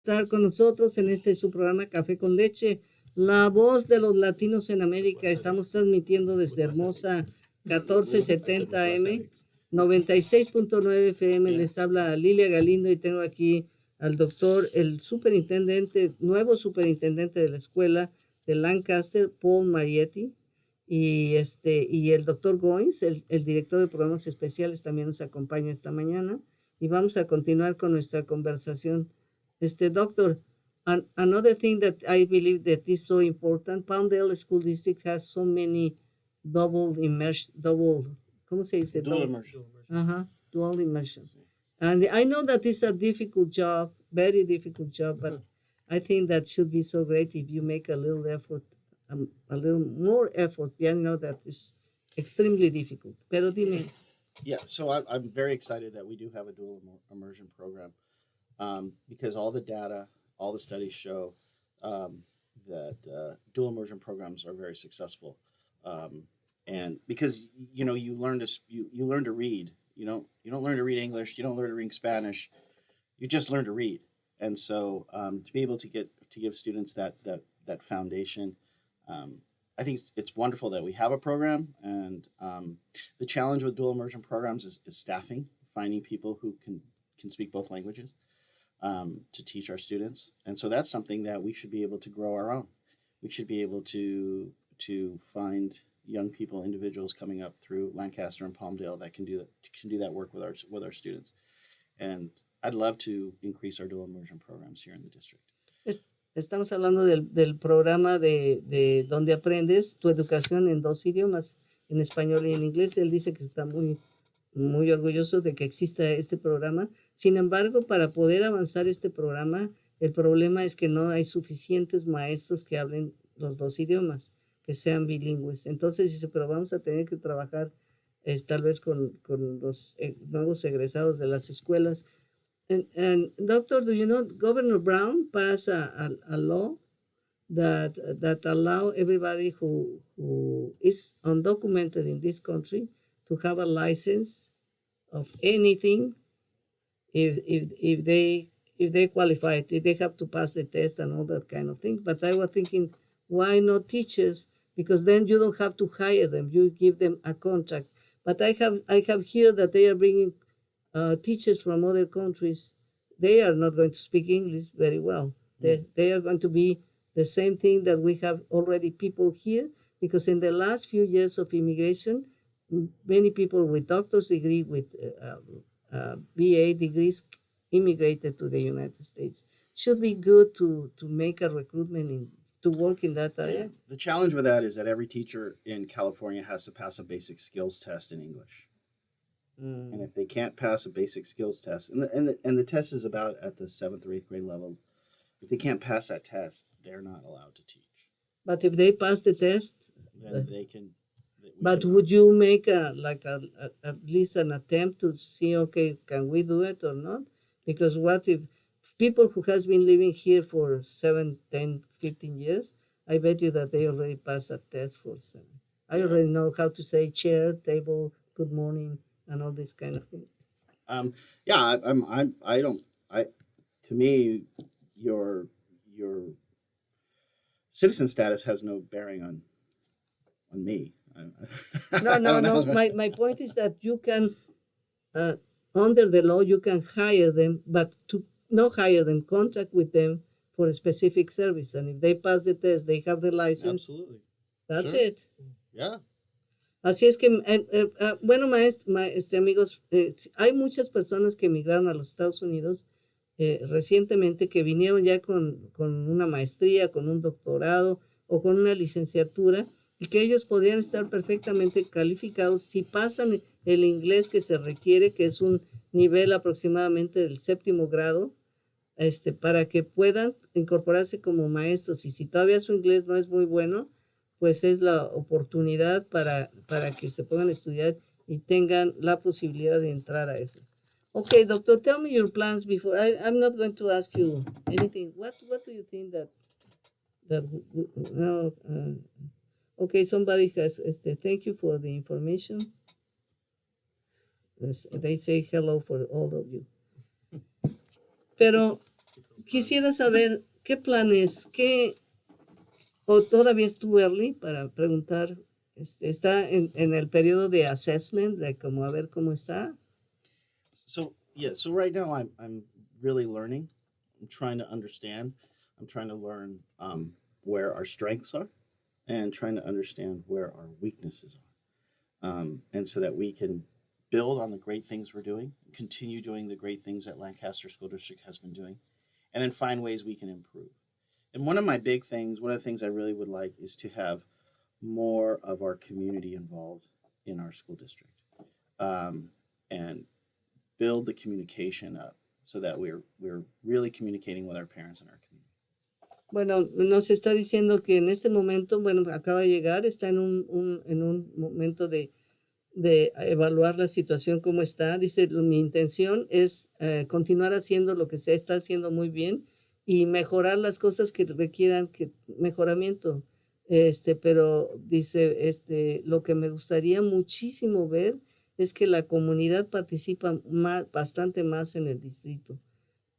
Estar con nosotros en este su programa Café con Leche, la voz de los latinos en América. Estamos transmitiendo desde hermosa 1470 AM, 96.9 FM. Les habla Lilia Galindo y tengo aquí al doctor, el superintendente, nuevo superintendente de la escuela de Lancaster, Paul Marietti, y el doctor Goines, el director de programas especiales, también nos acompaña esta mañana. Y vamos a continuar con nuestra conversación. Doctor, another thing that I believe that is so important, Palmdale School District has so many ¿cómo se dice? Dual immersion. Dual immersion. And I know that it's a difficult job, very difficult job, but I think that should be so great if you make a little effort, a little more effort. Yeah, I know that is extremely difficult. Pero dime. Yeah, so I'm very excited that we do have a dual immersion program. Because all the data, all the studies show that dual immersion programs are very successful, and because you learn to read. You don't learn to read English. You don't learn to read Spanish. You just learn to read, and so to be able to give students that foundation, I think it's wonderful that we have a program. And the challenge with dual immersion programs is staffing, finding people who can speak both languages. To teach our students, and so that's something that we should be able to grow our own. We should be able to find young people, individuals coming up through Lancaster and Palmdale that can do that work with our students. And I'd love to increase our dual immersion programs here in the district. Estamos hablando del programa de donde aprendes tu educación en dos idiomas, en español y en inglés. Él dice que está muy orgulloso de que exista este programa. Sin embargo, para poder avanzar este programa, el problema es que no hay suficientes maestros que hablen los dos idiomas, que sean bilingües. Entonces dice, pero vamos a tener que trabajar tal vez con los nuevos egresados de las escuelas. And Doctor, do you know Governor Brown passed a law that allow everybody who is undocumented in this country to have a license of anything if they qualify, if they have to pass the test and all that kind of thing. But I was thinking, why not teachers? Because then you don't have to hire them. You give them a contract. But I have heard that they are bringing teachers from other countries. They are not going to speak English very well. They are going to be the same thing that we have already people here, because in the last few years of immigration, many people with doctor's degree, with BA degrees, immigrated to the United States. Should be good to make a recruitment to work in that area. Yeah. The challenge with that is that every teacher in California has to pass a basic skills test in English. And if they can't pass a basic skills test, and the test is about at the 7th or 8th grade level, if they can't pass that test, they're not allowed to teach. But if they pass the test, then they can. But would you make at least an attempt to see, okay, can we do it or not? Because what if people who has been living here for 7, 10, 15 years, I bet you that they already passed a test for 7. I already know how to say chair, table, good morning, and all this kind of thing. To me, your citizen status has no bearing on me. No. My point is that you can, under the law, you can hire them, but to not hire them, contract with them for a specific service. And if they pass the test, they have the license. Absolutely. That's it. Yeah. Así es que, bueno, amigos, hay muchas personas que emigraron a los Estados Unidos recientemente, que vinieron ya con una maestría, con un doctorado o con una licenciatura, y que ellos podrían estar perfectamente calificados si pasan el inglés que se requiere, que es un nivel aproximadamente del 7º grado, para que puedan incorporarse como maestros. Y si todavía su inglés no es muy bueno, pues es la oportunidad para que se puedan estudiar y tengan la posibilidad de entrar a eso. Okay, doctor, tell me your plans before. I'm not going to ask you anything. What do you think that okay, somebody has, thank you for the information. They say hello for all of you. Pero Quisiera saber qué planes, o todavía es too early para preguntar, está en el periodo de assessment, de como a ver cómo está. So yeah, so right now I'm really learning. I'm trying to understand. I'm trying to learn where our strengths are, and trying to understand where our weaknesses are, and so that we can build on the great things we're doing, continue doing the great things that Lancaster School District has been doing, and then find ways we can improve. And one of my big things, one of the things I really would like is to have more of our community involved in our school district, and build the communication up so that we're really communicating with our parents and our community. Bueno, nos está diciendo que en este momento, bueno, acaba de llegar, está en un momento de evaluar la situación como está. Dice, mi intención es continuar haciendo lo que se está haciendo muy bien y mejorar las cosas que requieran mejoramiento. Pero dice, lo que me gustaría muchísimo ver es que la comunidad participa bastante más en el distrito.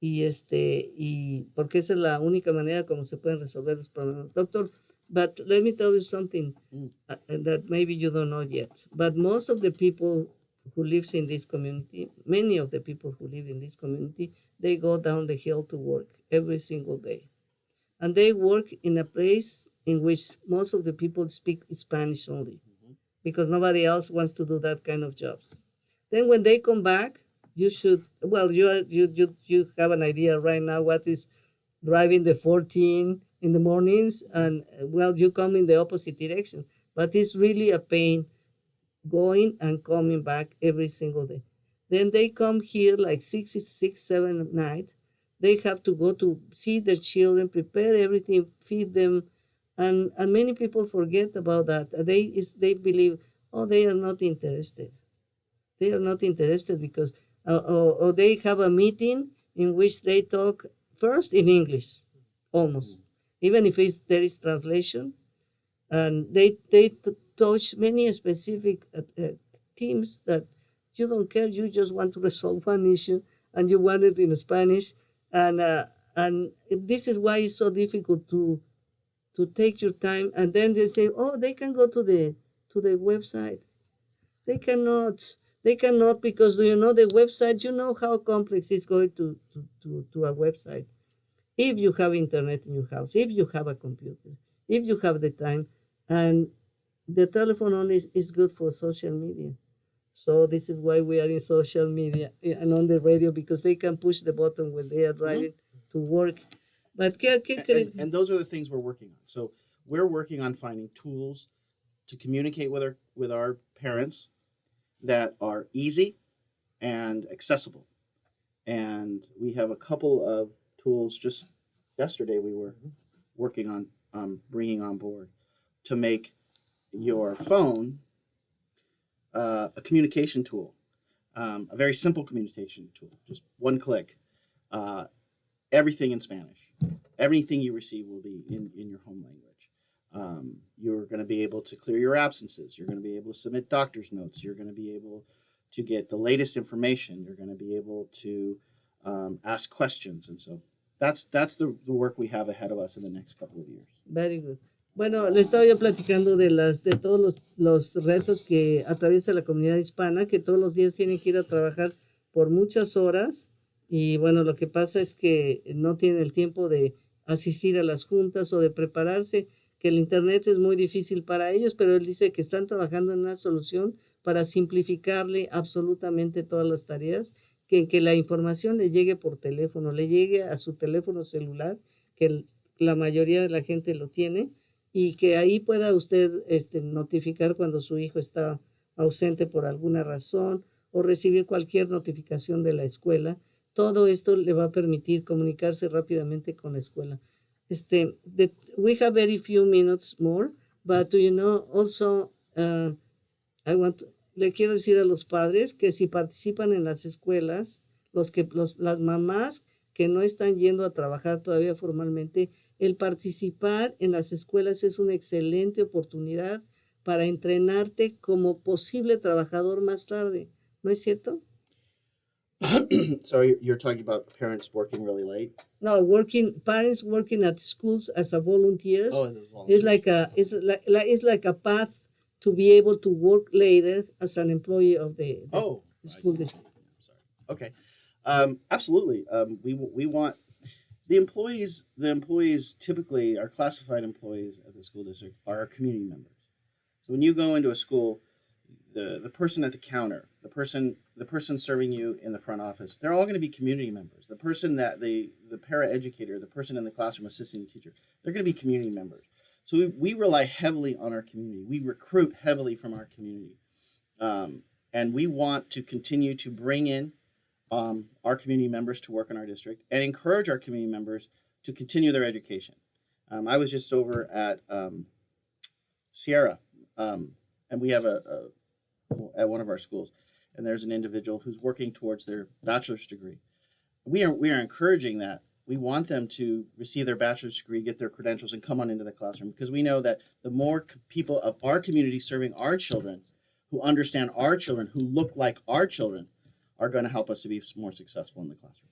Y porque esa es la única manera como se pueden resolver los problemas. Doctor, but let me tell you something that maybe you don't know yet. But most of the people who lives in this community, many of the people who live in this community, they go down the hill to work every single day. And they work in a place in which most of the people speak Spanish only, because nobody else wants to do that kind of jobs. Then when they come back, you should, well, you have an idea right now what is driving the 14 in the mornings, and well, you come in the opposite direction. But it's really a pain going and coming back every single day. Then they come here like 6, 7 at night. They have to go to see their children, prepare everything, feed them, and many people forget about that. They believe, oh, they are not interested. They are not interested because, or they have a meeting in which they talk first in English, almost, even if there is translation, and they touch many specific themes that you don't care. You just want to resolve one issue, and you want it in Spanish, and this is why it's so difficult to take your time. And then they say, oh, they can go to the website. They cannot because you know the website. You know how complex it's going to a website. If you have internet in your house, if you have a computer, if you have the time, and the telephone only is good for social media. So this is why we are in social media and on the radio, because they can push the button when they are driving to work. But and those are the things we're working on. So we're working on finding tools to communicate with our parents that are easy and accessible. And we have a couple of tools. Just yesterday we were working on bringing on board to make your phone a communication tool, a very simple communication tool, just one click, everything in Spanish. Everything you receive will be in your home language. You're going to be able to clear your absences. You're going to be able to submit doctor's notes. You're going to be able to get the latest information. You're going to be able to ask questions. And so that's the work we have ahead of us in the next couple of years. Very good. Bueno, le estaba yo platicando de todos los retos que atraviesa la comunidad hispana, que todos los días tienen que ir a trabajar por muchas horas, y bueno, lo que pasa es que no tienen el tiempo de asistir a las juntas o de prepararse, que el internet es muy difícil para ellos, pero él dice que están trabajando en una solución para simplificarle absolutamente todas las tareas, que la información le llegue por teléfono, le llegue a su teléfono celular, que la mayoría de la gente lo tiene, y que ahí pueda usted notificar cuando su hijo está ausente por alguna razón o recibir cualquier notificación de la escuela. Todo esto le va a permitir comunicarse rápidamente con la escuela. We have very few minutes more, but you know, also le quiero decir a los padres que si participan en las escuelas, las mamás que no están yendo a trabajar todavía formalmente, el participar en las escuelas es una excelente oportunidad para entrenarte como posible trabajador más tarde. ¿No es cierto? So you're talking about parents working really late? No, parents working at schools as a volunteers. Oh, those It's volunteers. like it's like a path to be able to work later as an employee of the Oh, school district. I'm sorry. Okay. Absolutely. We want the employees. The employees typically are classified employees at the school district are our community members. So when you go into a school, the person at the counter, the person serving you in the front office, they're all going to be community members. The person that the paraeducator, the person in the classroom assisting the teacher, they're going to be community members. So we rely heavily on our community. We recruit heavily from our community, and we want to continue to bring in our community members to work in our district and encourage our community members to continue their education. I was just over at Sierra, and we have at one of our schools, and there's an individual who's working towards their bachelor's degree. We are encouraging that. We want them to receive their bachelor's degree, get their credentials, and come on into the classroom, because we know that the more people of our community serving our children, who understand our children, who look like our children, are going to help us to be more successful in the classroom.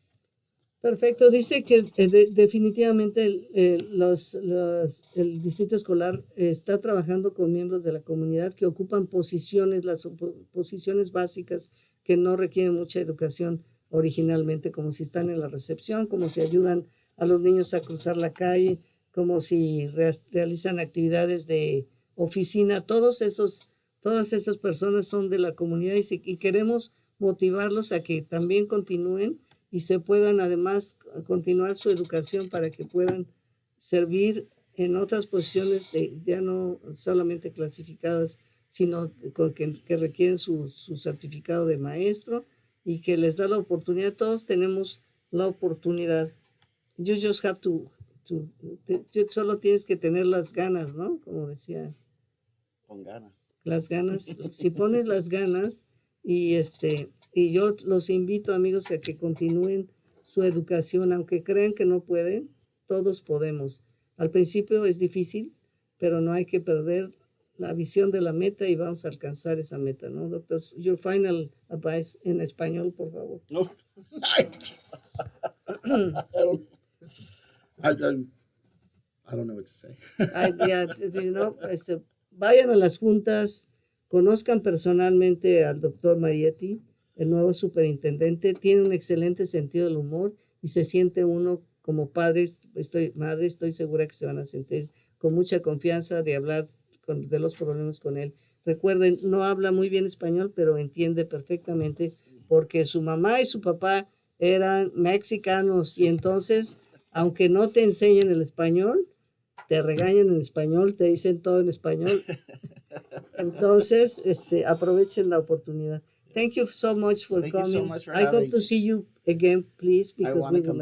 Perfecto, dice que definitivamente el distrito escolar está trabajando con miembros de la comunidad que ocupan posiciones, las posiciones básicas que no requieren mucha educación originalmente, como si están en la recepción, como si ayudan a los niños a cruzar la calle, como si realizan actividades de oficina. Todas esas personas son de la comunidad y queremos motivarlos a que también continúen y se puedan además continuar su educación para que puedan servir en otras posiciones ya no solamente clasificadas, sino que requieren su certificado de maestro y que les da la oportunidad. Todos tenemos la oportunidad. You just have solo tienes que tener las ganas, ¿no? Como decía. Con ganas. Las ganas. Si pones las ganas y yo los invito, amigos, a que continúen su educación, aunque crean que no pueden, todos podemos. Al principio es difícil, pero no hay que perder la visión de la meta y vamos a alcanzar esa meta, ¿no, doctor? Your final advice en español, por favor. No. I don't know what to say. Vayan a las juntas, conozcan personalmente al doctor Marietti, el nuevo superintendente. Tiene un excelente sentido del humor y se siente uno como padre, estoy segura que se van a sentir con mucha confianza de hablar de los problemas con él. Recuerden, no habla muy bien español, pero entiende perfectamente porque su mamá y su papá eran mexicanos y entonces, aunque no te enseñen el español, te regañan en español, te dicen todo en español. Entonces, aprovechen la oportunidad. Thank you so much for coming. You so much for I hope having to see you again, please, because we will